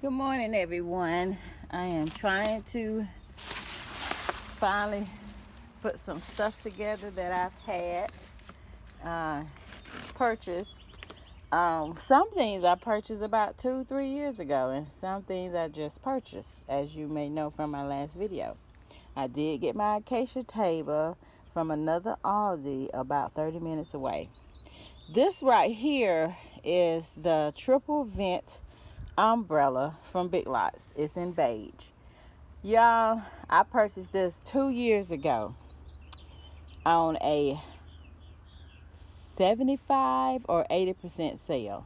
Good morning, everyone. I am trying to finally put some stuff together that I've had purchased. Some things I purchased about 2-3 years ago, and some things I just purchased, as you may know from my last video. I did get my acacia table from another Aldi about 30 minutes away. This right here is the triple vent umbrella from Big Lots. It's in beige. Y'all, I purchased this 2 years ago on a 75 or 80% sale.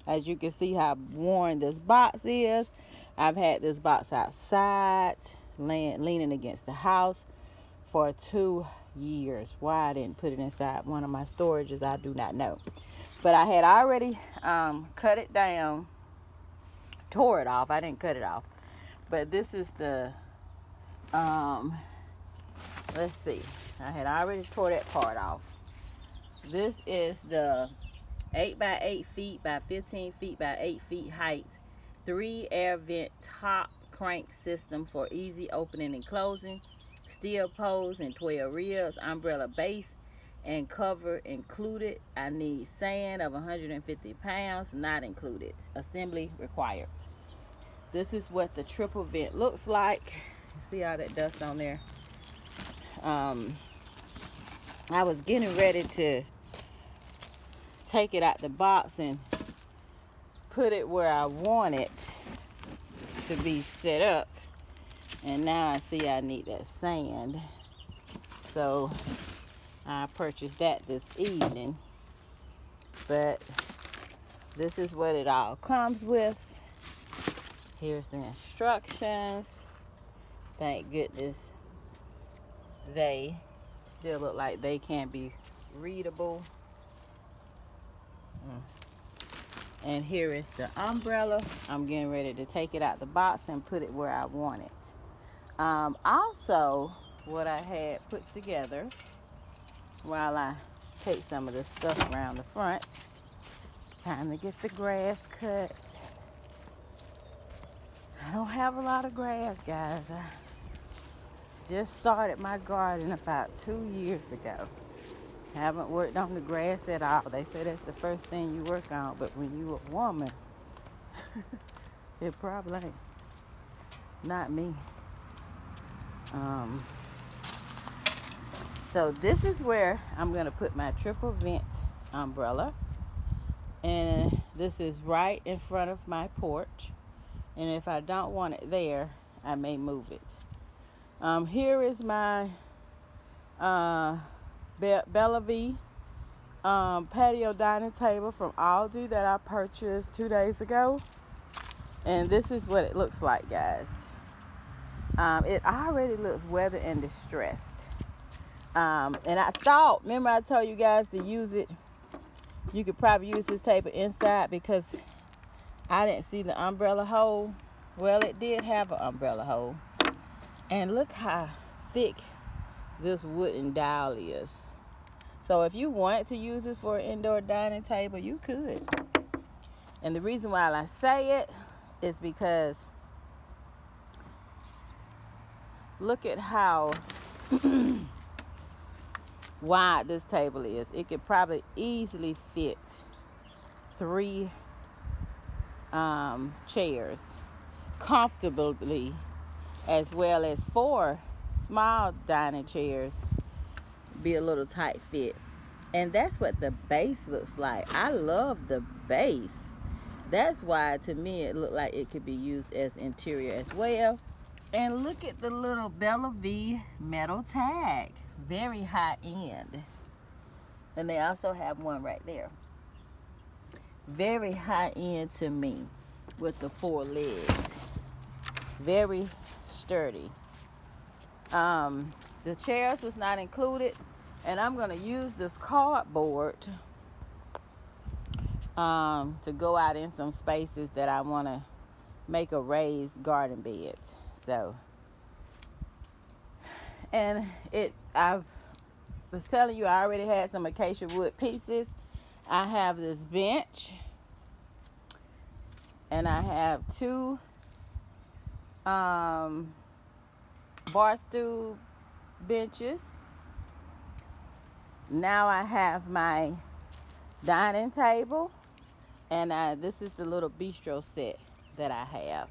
As you can see how worn this box is. I've had this box outside, leaning against the house for 2 years. Why I didn't put it inside one of my storages, I do not know. But I had already cut it down, tore it off. I didn't cut it off. But this is the, let's see. I had already tore that part off. This is the 8 by 8 feet by 15 feet by 8 feet height, 3 air vent top crank system for easy opening and closing, steel poles and 12 ribs, umbrella base and cover included. I need sand of 150 pounds, not included. Assembly required. This is what the triple vent looks like. See all that dust on there? I was getting ready to take it out the box and put it where I want it to be set up, and now I see I need that sand, so I purchased that this evening. But this is what it all comes with. Here's the instructions. Thank goodness they still look like they can be readable. And here is the umbrella. I'm getting ready to take it out the box and put it where I want it. Also, what I had put together while I take some of the stuff around the front. Time to get the grass cut. I don't have a lot of grass, guys. I just started my garden about 2 years ago. Haven't worked on the grass at all. They say that's the first thing you work on, but when you a woman, it probably ain't. Not me. So this is where I'm gonna put my triple vent umbrella, and this is right in front of my porch. And if I don't want it there, I may move it. Here is my Bellevue patio dining table from Aldi that I purchased 2 days ago, and this is what it looks like, guys. It already looks weathered and distressed, and I thought, remember I told you guys to use it, you could probably use this table inside because I didn't see the umbrella hole. Well, it did have an umbrella hole, and look how thick this wooden dowel is. So if you want to use this for an indoor dining table, you could. And the reason why I say it is because look at how wide this table is. It could probably easily fit 3 chairs comfortably, as well as 4 small dining chairs. Be a little tight fit. And that's what the base looks like. I love the base. That's why to me it looked like it could be used as interior as well. And look at the little Bellevue metal tag. Very high end. And they also have one right there. Very high end to me with the 4 legs. Very sturdy. The chairs was not included, and I'm going to use this cardboard to go out in some spaces that I want to make a raised garden bed. So, and I was telling you I already had some acacia wood pieces. I have this bench, and I have 2 um, bar stool benches. Now I have my dining table, and this is the little bistro set that I have.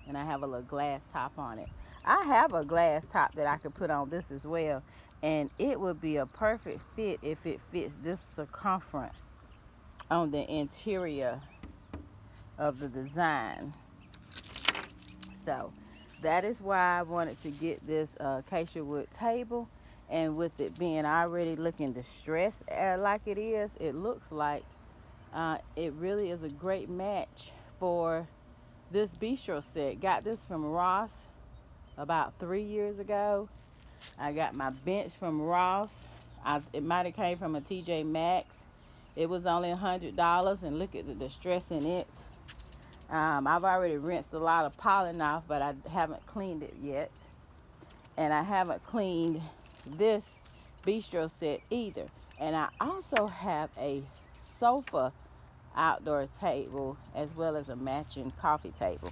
And I have a little glass top on it. I have a glass top that I could put on this as well, and it would be a perfect fit if it fits this circumference on the interior of the design. So that is why I wanted to get this acacia wood table, and with it being already looking distressed like it is, it looks like it really is a great match for this bistro set. Got this from Ross about 3 years ago. I got my bench from Ross. It might have came from a TJ Maxx. It was only $100, and look at the distress in it. I've already rinsed a lot of pollen off, but I haven't cleaned it yet. And I haven't cleaned this bistro set either. And I also have a sofa outdoor table as well as a matching coffee table.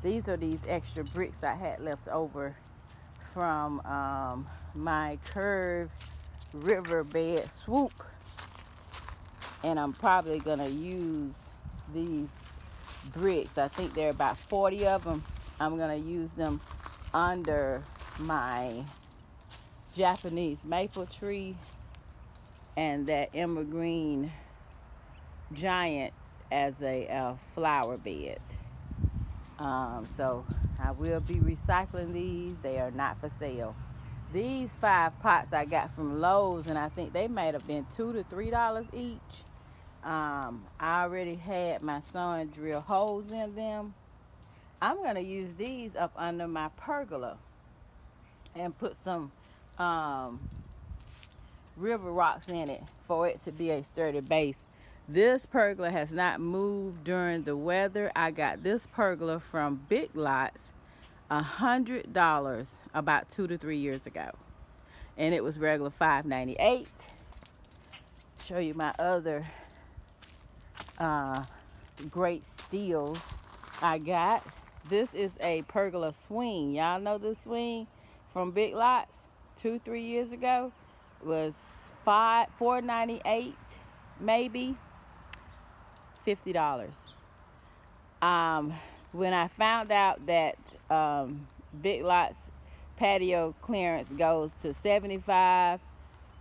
These are these extra bricks I had left over from my curved riverbed swoop, and I'm probably gonna use these bricks. I think there are about 40 of them. I'm gonna use them under my Japanese maple tree and that emerald green giant as a flower bed. So I will be recycling these. They are not for sale. These 5 pots I got from Lowe's, and I think they might have been $2 to $3 each. I already had my son drill holes in them. I'm going to use these up under my pergola and put some river rocks in it for it to be a sturdy base. This pergola has not moved during the weather. I got this pergola from Big Lots, $100 about 2 to 3 years ago, and it was regular $5.98. Show you my other great steals I got. This is a pergola swing. Y'all know this swing from Big Lots 2-3 years ago. It was $4.98, maybe $50. When I found out that Big Lots patio clearance goes to 75,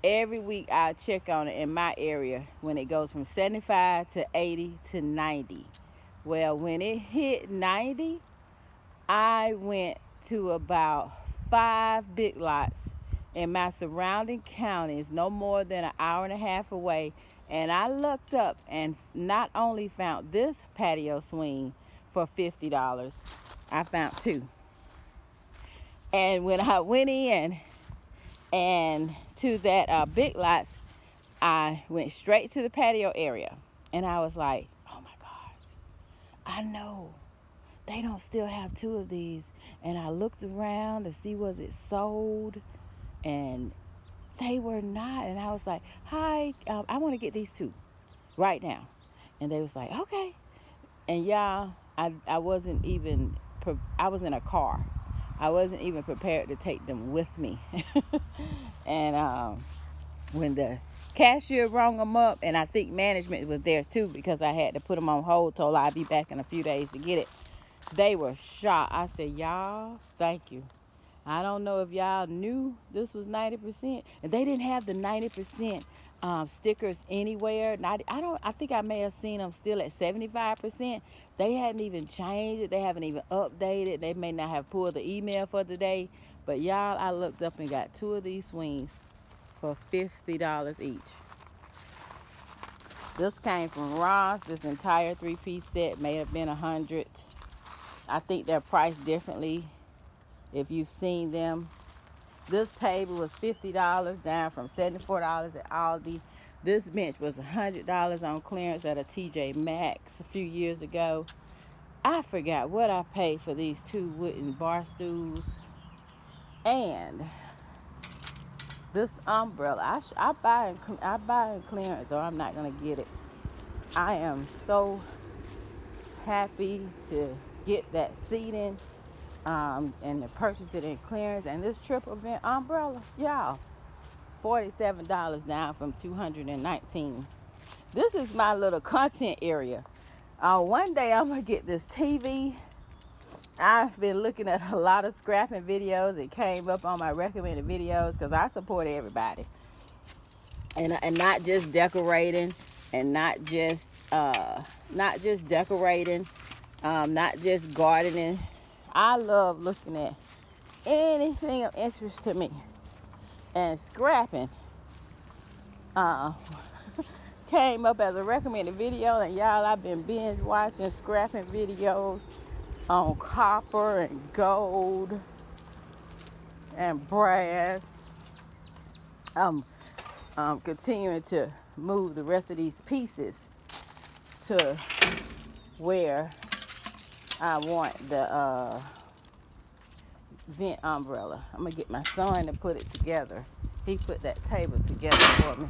every week I check on it in my area when it goes from 75 to 80 to 90. Well, when it hit 90, I went to about 5 Big Lots in my surrounding counties, no more than an hour and a half away, and I looked up and not only found this patio swing for $50, I found 2. And when I went in and to that Big Lots, I went straight to the patio area, and I was like, oh my God, I know they don't still have 2 of these. And I looked around to see was it sold, and they were not. And I was like, hi, I want to get these 2 right now. And they was like, okay. And y'all, I wasn't even, I was in a car. I wasn't even prepared to take them with me. And when the cashier rung them up, and I think management was there too because I had to put them on hold, told I'd be back in a few days to get it. They were shocked. I said, y'all, thank you. I don't know if y'all knew this was 90%. And they didn't have the 90% stickers anywhere. I think I may have seen them still at 75%. They hadn't even changed it. They haven't even updated. They may not have pulled the email for the day. But y'all, I looked up and got 2 of these swings for $50 each. This came from Ross. This entire 3-piece set may have been $100. I think they're priced differently if you've seen them. This table was $50, down from $74 at Aldi. This bench was $100 on clearance at a TJ Maxx a few years ago. I forgot what I paid for these 2 wooden bar stools. And this umbrella, I buy in clearance, or I'm not going to get it. I am so happy to get that seating and to purchase it in clearance. And this triple vent umbrella, y'all, $47 down from $219. This is my little content area. One day I'm gonna get this TV. I've been looking at a lot of scrapping videos. It came up on my recommended videos because I support everybody, and not just decorating, and not just decorating, not just gardening. I love looking at anything of interest to me, and scrapping came up as a recommended video. And y'all, I've been binge watching scrapping videos on copper and gold and brass. I'm continuing to move the rest of these pieces to where I want the vent umbrella. I'm gonna get my son to put it together. He put that table together for me.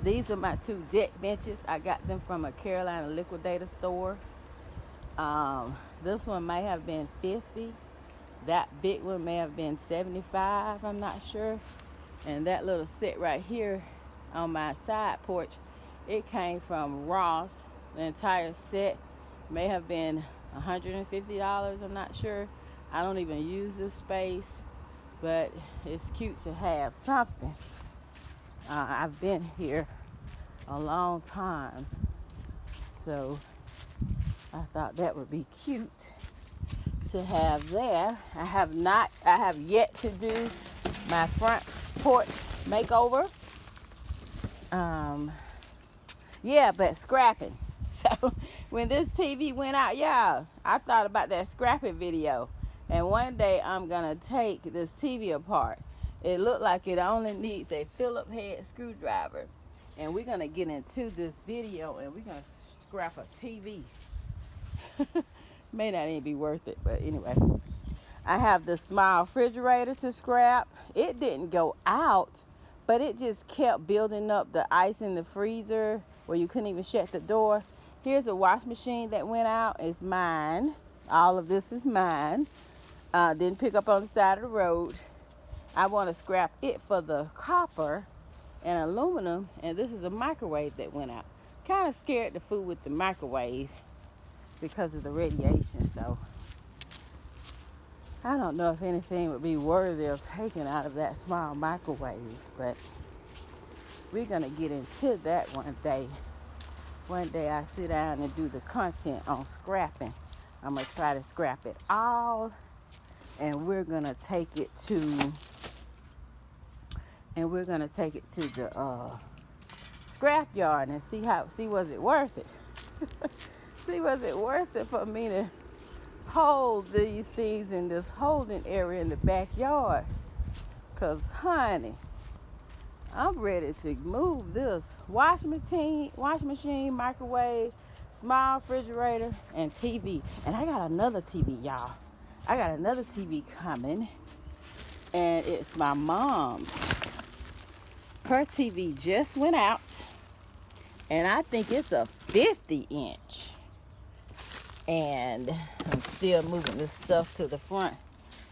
These are my 2 deck benches. I got them from a Carolina liquidator store. This one may have been $50. That big one may have been $75. I'm not sure. And that little set right here on my side porch, it came from Ross. The entire set may have been $150. I'm not sure. I don't even use this space, but it's cute to have something. I've been here a long time, so I thought that would be cute to have there. I have yet to do my front porch makeover. Yeah, but scrapping. So when this TV went out, y'all, I thought about that scrapping video. And one day I'm gonna take this TV apart. It looked like it only needs a Phillips head screwdriver. And we're gonna get into this video and we're gonna scrap a TV. May not even be worth it, but anyway. I have the small refrigerator to scrap. It didn't go out, but it just kept building up the ice in the freezer where you couldn't even shut the door. Here's a wash machine that went out. It's mine. All of this is mine. Didn't pick up on the side of the road. I want to scrap it for the copper and aluminum. And this is a microwave that went out. Kind of scared the food with the microwave because of the radiation. So I don't know if anything would be worthy of taking out of that small microwave, but we're going to get into that one day. One day I sit down and do the content on scrapping. I'm going to try to scrap it all, and we're going to take it to the scrap yard and see was it worth it. See, was it worth it for me to hold these things in this holding area in the backyard? Because, honey, I'm ready to move this wash machine, microwave, small refrigerator, and TV. And I got another TV, y'all. I got another TV coming, and it's my mom's. Her TV just went out, and I think it's a 50-inch. And I'm still moving this stuff to the front,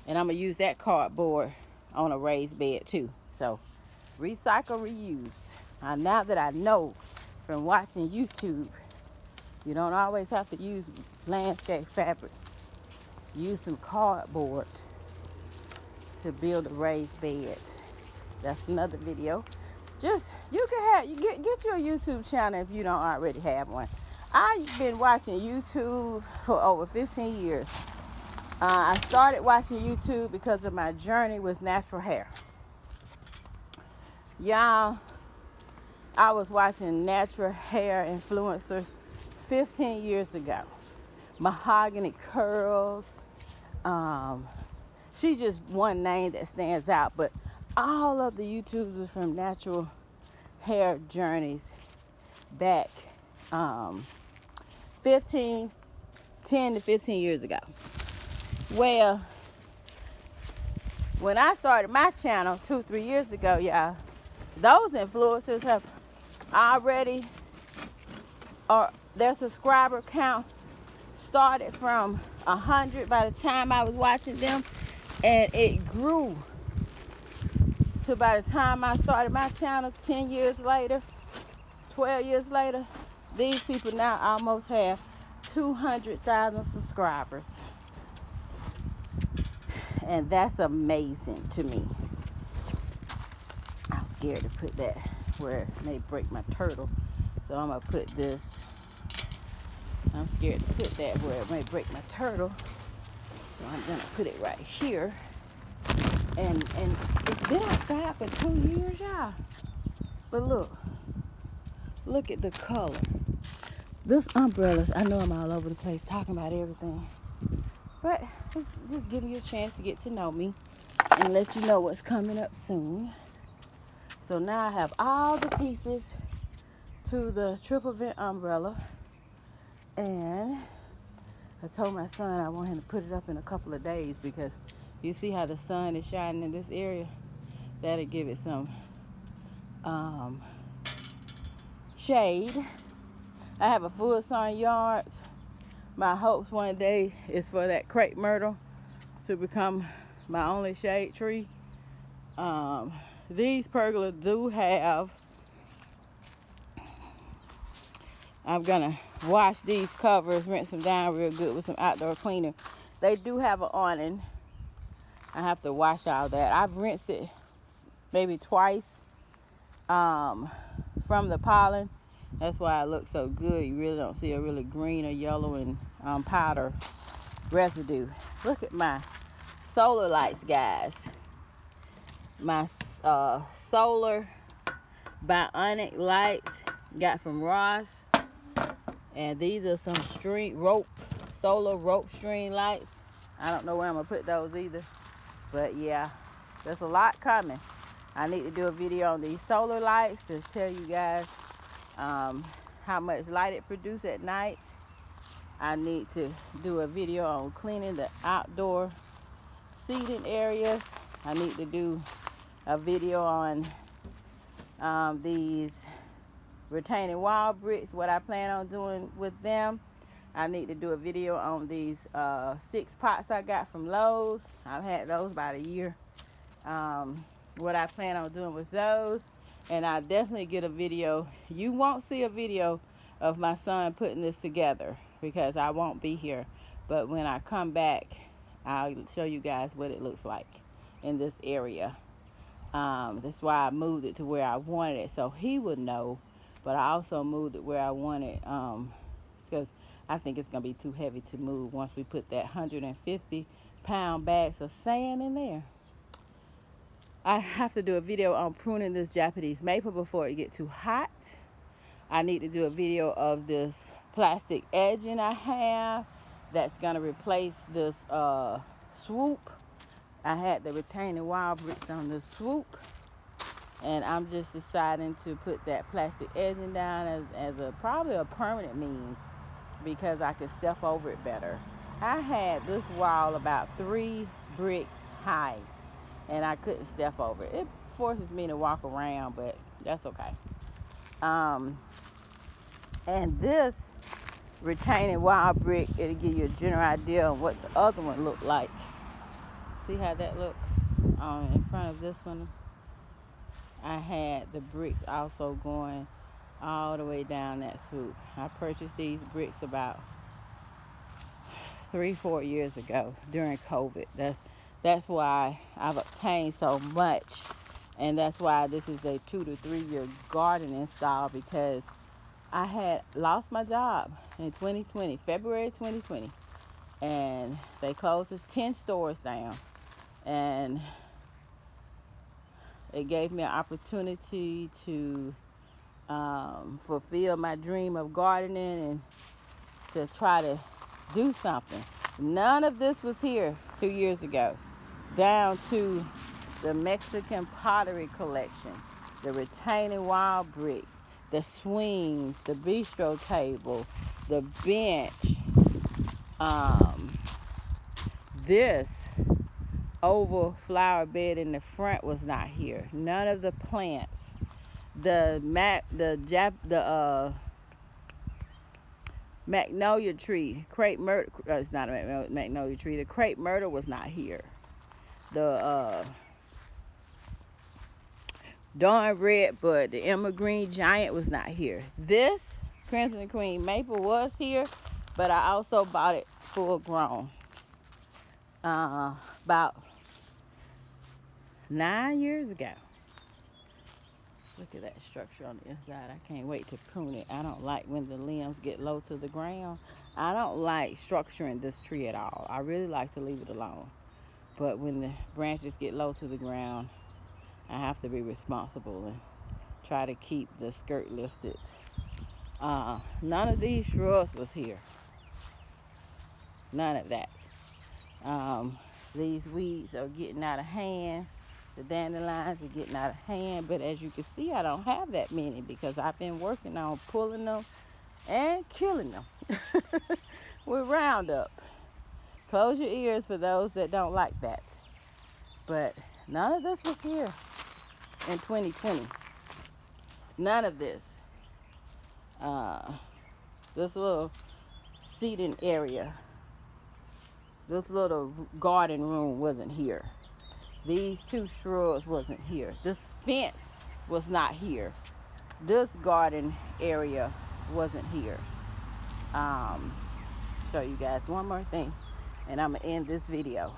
and I'm gonna use that cardboard on a raised bed too. So recycle, reuse. Now that I know from watching YouTube, you don't always have to use landscape fabric. Use some cardboard to build a raised bed. That's another video. Just you get your YouTube channel if you don't already have one. I've been watching YouTube for over 15 years. I started watching YouTube because of my journey with natural hair. Y'all, I was watching natural hair influencers 15 years ago. Mahogany Curls. She just one name that stands out, but all of the YouTubers from natural hair journeys back 10 to 15 years ago. Well, when I started my channel 2-3 years ago, y'all, those influencers have already or their subscriber count started from 100 by the time I was watching them, and it grew to, by the time I started my channel 10 years later, 12 years later, these people now almost have 200,000 subscribers. And that's amazing to me. I'm scared to put that where it may break my turtle. So I'm going to put this. I'm scared to put that where it may break my turtle. So I'm going to put it right here. And it's been outside for 2 years, y'all. But look at the color. This umbrellas, I know I'm all over the place talking about everything. But it's just giving you a chance to get to know me and let you know what's coming up soon. So now I have all the pieces to the triple vent umbrella. And I told my son I want him to put it up in a couple of days because you see how the sun is shining in this area? That'll give it some shade. I have a full sun yard. My hopes one day is for that crepe myrtle to become my only shade tree. These pergolas do have, I'm gonna wash these covers, rinse them down real good with some outdoor cleaner. They do have an awning. I have to wash all that. I've rinsed it maybe twice from the pollen. That's why it looks so good. You really don't see a really green or yellow and powder residue. Look at my solar lights, guys. My solar bionic lights got from Ross. And these are some solar rope string lights. I don't know where I'm going to put those either. But yeah, there's a lot coming. I need to do a video on these solar lights to tell you guys how much light it produces at night. I need to do a video on cleaning the outdoor seating areas. I need to do a video on these retaining wall bricks, what I plan on doing with them. I need to do a video on these 6 pots I got from Lowe's. I've had those about a year. What I plan on doing with those. And I'll definitely get a video. You won't see a video of my son putting this together because I won't be here. But when I come back, I'll show you guys what it looks like in this area. That's why I moved it to where I wanted it, so he would know. But I also moved it where I wanted because I think it's going to be too heavy to move once we put that 150-pound bags of sand in there. I have to do a video on pruning this Japanese maple before it gets too hot. I need to do a video of this plastic edging I have that's going to replace this swoop. I had the retaining wall bricks on the swoop. And I'm just deciding to put that plastic edging down as probably a permanent means because I could step over it better. I had this wall about 3 bricks high and I couldn't step over it. It forces me to walk around, but that's okay. And this retaining wall brick, it'll give you a general idea of what the other one looked like. See how that looks in front of this one? I had the bricks also going all the way down that swoop. I purchased these bricks about 3-4 years ago during COVID. That's why I've obtained so much, and that's why this is a 2 to 3 year gardening style, because I had lost my job in 2020, February 2020, and they closed 10 stores down, and it gave me an opportunity to fulfill my dream of gardening and to try to do something. None of this was here 2 years ago, down to the Mexican pottery collection, the retaining wall bricks, the swings, the bistro table, the bench, this oval flower bed in the front was not here. None of the plants, the magnolia tree. Crepe myrtle. It's not a magnolia tree. The crepe myrtle was not here. The dawn red, but the emerald green giant was not here. This crimson queen maple was here, but I also bought it full grown. About 9 years ago. Look at that structure on the inside. I can't wait to prune it. I don't like when the limbs get low to the ground. I don't like structuring this tree at all. I really like to leave it alone. But when the branches get low to the ground, I have to be responsible and try to keep the skirt lifted. None of these shrubs was here. None of that. These weeds are getting out of hand. The dandelions are getting out of hand. But as you can see, I don't have that many because I've been working on pulling them and killing them with Roundup. Close your ears for those that don't like that. But none of this was here in 2020. None of this. This little seating area, this little garden room wasn't here. These two shrubs wasn't here. This fence was not here. This garden area wasn't here. Show you guys one more thing, and I'm gonna end this video.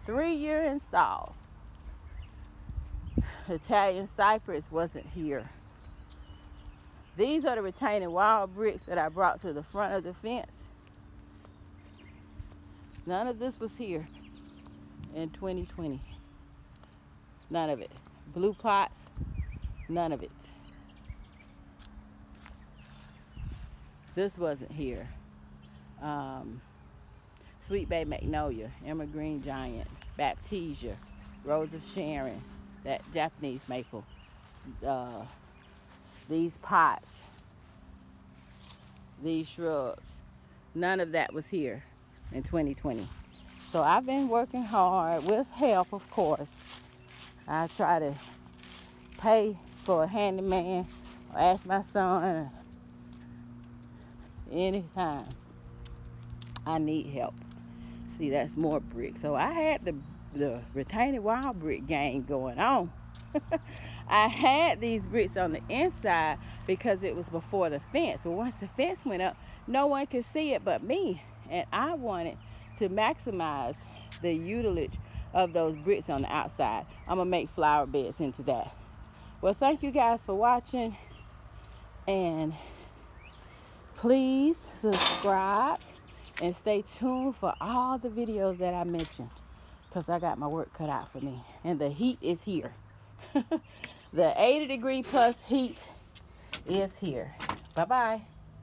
3-year install. Italian cypress wasn't here. These are the retaining wall bricks that I brought to the front of the fence. None of this was here in 2020. None of it. Blue pots, none of it. This wasn't here. Sweet Bay Magnolia, Emerald Green Giant, Baptisia, Rose of Sharon, that Japanese maple. These pots, these shrubs, none of that was here in 2020. So I've been working hard with help, of course. I try to pay for a handyman or ask my son anytime I need help. See, that's more brick. So I had the retaining wall brick game going on. I had these bricks on the inside because it was before the fence. But once the fence went up, no one could see it but me. And I wanted to maximize the utilage of those bricks on the outside. I'm going to make flower beds into that. Well, thank you guys for watching. And please subscribe and stay tuned for all the videos that I mentioned, because I got my work cut out for me. And the heat is here. The 80-degree plus heat is here. Bye-bye.